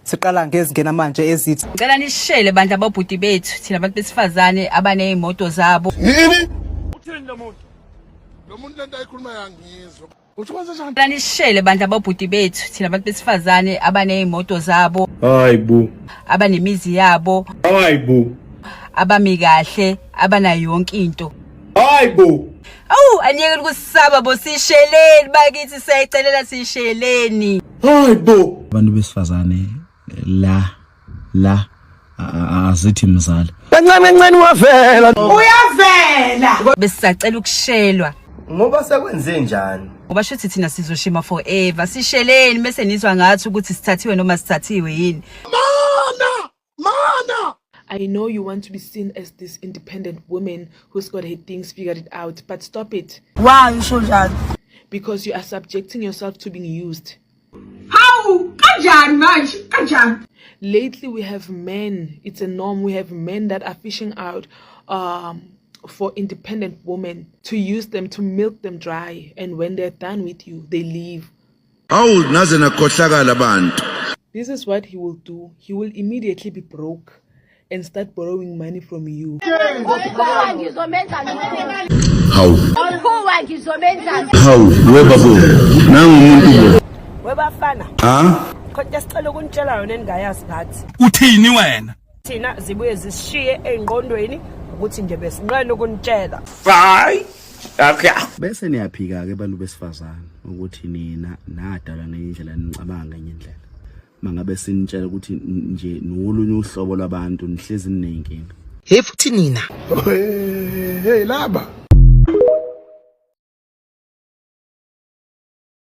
Siqala ngezingena manje ezithi ngicela nishele bantu abobhuti bethu thina abantu besifazane abanezimoto zabo. Yini? Uthini lo muntu? Lo muntu lento ayikhuluma yangizwa. Uthi kwenza njani? Ngicela nishele bantu abobhuti bethu thina abantu besifazane abanezimoto zabo. Hayibo. Abanemizi yabo. Hayibo. Abami kahle, abanayo yonke into. Hayibo. Awu anyeke ukusaba bosisheleni bakithi siyayicelela sisheleni. Hayibo. Abantu besifazane la azithi mzala. Kancane wavela. Uyavela. Besisacela ukushelwa. Ngoba sekwenze njani? Ngoba shothi thina sizoshima forever. Sisheleni bese nizwa ngathi ukuthi sithathiwe noma sithathiwe yini. Mana! I know you want to be seen as this independent woman who's got her things figured it out, but stop it. Why you so that? Because you are subjecting yourself to being used. How? Kanjani manje? Kanjani? Lately we have men, it's a norm, we have men that are fishing out for independent women to use them, to milk them dry, and when they're done with you, they leave. This is what he will do. He will immediately be broke and start borrowing money from you. How? Webafana. Kodwa sicela ukuntshela yona engayazi ngathi. Uthini wena? Thina zibuye zishiye engqondweni ukuthi nje besinqena ukuntshela. Hayi. Okay. Bese niyaphika ke bantu besifazane ukuthi nina nadala ngendlela nicabanga ngendlela. Mangabe sinitshela ukuthi nje nolunye uhlobo lwabantu nihlezi ninenkinga. hey futhi nina Hey laba.